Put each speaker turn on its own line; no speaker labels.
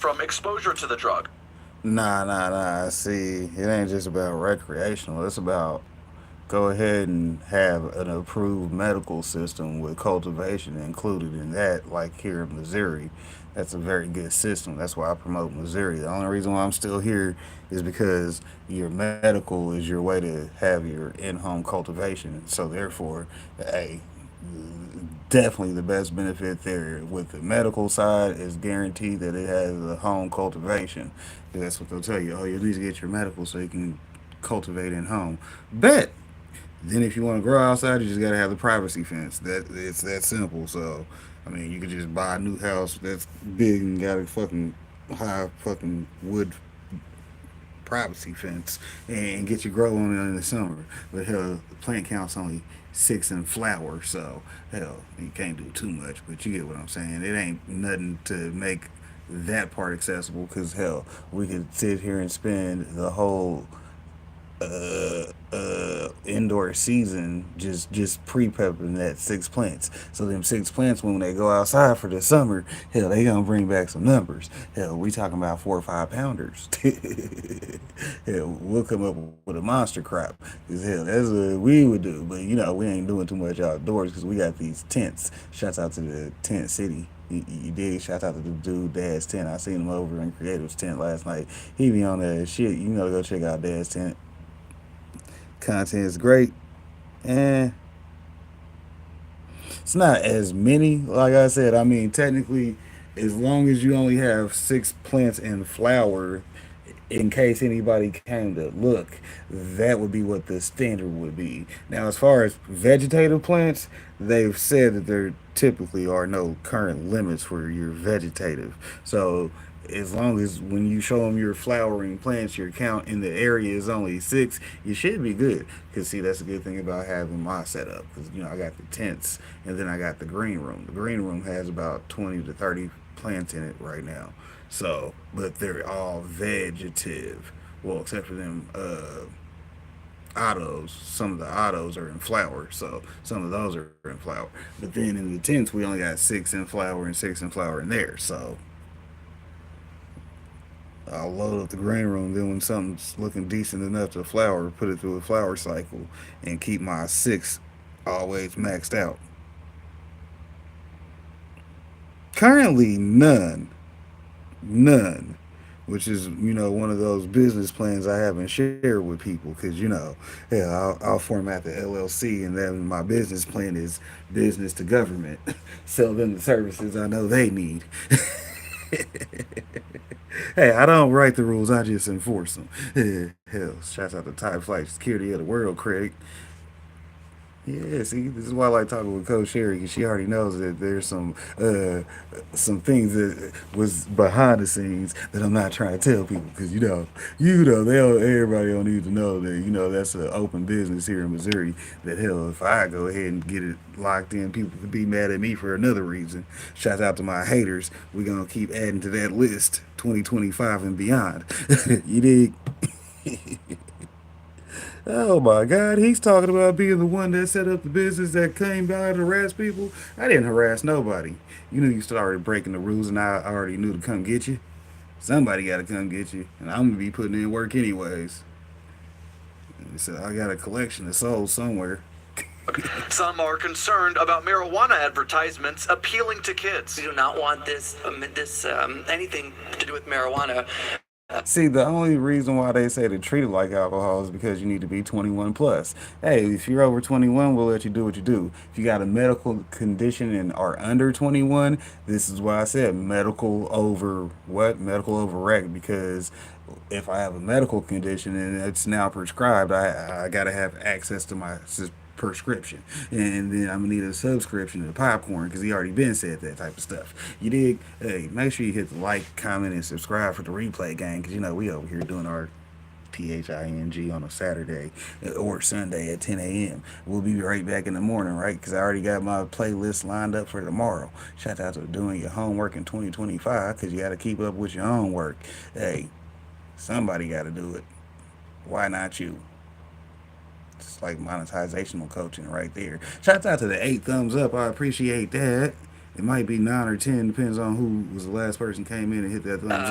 from exposure to the drug.
Nah. See, it ain't just about recreational. It's about go ahead and have an approved medical system with cultivation included in that, like here in Missouri. That's a very good system. That's why I promote Missouri. The only reason why I'm still here is because your medical is your way to have your in-home cultivation. So therefore, hey, definitely the best benefit there with the medical side is guaranteed that it has a home cultivation. That's what they'll tell you. Oh, you need to get your medical so you can cultivate in home. Bet. Then if you want to grow outside, you just gotta have the privacy fence. That it's that simple. So, I mean, you could just buy a new house that's big and got a fucking high fucking wood privacy fence and get your grow on it in the summer. But hell, the plant count's only 6 in flower, so hell, you can't do too much. But you get what I'm saying. It ain't nothing to make that part accessible because hell, we could sit here and spend the whole indoor season just pre-pepping that 6 plants. So them 6 plants when they go outside for the summer, hell, they gonna bring back some numbers. Hell, we talking about 4 or 5 pounders. Hell, we'll come up with a monster crop. Cause hell, that's what we would do. But we ain't doing too much outdoors because we got these tents. Shouts out to the tent city. You did. Shout out to the dude Dad's tent. I seen him over in Creative's tent last night. He be on that shit. You gotta go check out Dad's tent. Content is great, and it's not as many. Like I said, I mean, technically, as long as you only have 6 plants in flower, in case anybody came to look, that would be what the standard would be. Now, as far as vegetative plants, they've said that there typically are no current limits for your vegetative. So, as long as when you show them your flowering plants, your count in the area is only 6, you should be good. Because, see, that's a good thing about having my setup. Because, I got the tents and then I got the green room. The green room has about 20 to 30 plants in it right now. So, but they're all vegetative. Well, except for them autos. Some of the autos are in flower, so some of those are in flower. But then in the tents, we only got 6 in flower and 6 in flower in there. So I'll load up the green room. Then when something's looking decent enough to flower, put it through a flower cycle and keep my 6 always maxed out. Currently, none, which is one of those business plans I haven't shared with people because yeah, I'll format the LLC and then my business plan is business to government, sell them the services I know they need. Hey, I don't write the rules, I just enforce them. Hell, shouts out to Type Flight Security of the World, Craig. Yeah, see, this is why I like talking with Coach Sherry because she already knows that there's some things that was behind the scenes that I'm not trying to tell people because everybody don't need to know that that's an open business here in Missouri. That hell, if I go ahead and get it locked in, people could be mad at me for another reason. Shout out to my haters. We gonna keep adding to that list 2025 and beyond. You dig? Oh my God, he's talking about being the one that set up the business that came by to harass people. I didn't harass nobody. You started breaking the rules, and I already knew to come get you. Somebody got to come get you, and I'm gonna be putting in work anyways. So I got a collection of souls somewhere.
Some are concerned about marijuana advertisements appealing to kids.
We do not want anything to do with marijuana.
See, the only reason why they say to treat it like alcohol is because you need to be 21 plus. Hey, if you're over 21, we'll let you do what you do. If you got a medical condition and are under 21, this is why I said medical over what? Medical over rec, because if I have a medical condition and it's now prescribed, I got to have access to my prescription, and then I'm gonna need a subscription to popcorn because he already been said that type of stuff. You dig? Hey, make sure you hit the like, comment, and subscribe for the replay gang because we over here doing our THING on a Saturday or Sunday at 10 a.m. We'll be right back in the morning, right? Because I already got my playlist lined up for tomorrow. Shout out to doing your homework in 2025 because you got to keep up with your own work. Hey, somebody got to do it. Why not you? It's like monetizational coaching right there. Shouts out to the 8 thumbs up. I appreciate that. It might be 9 or 10, depends on who was the last person came in and hit that thumbs up.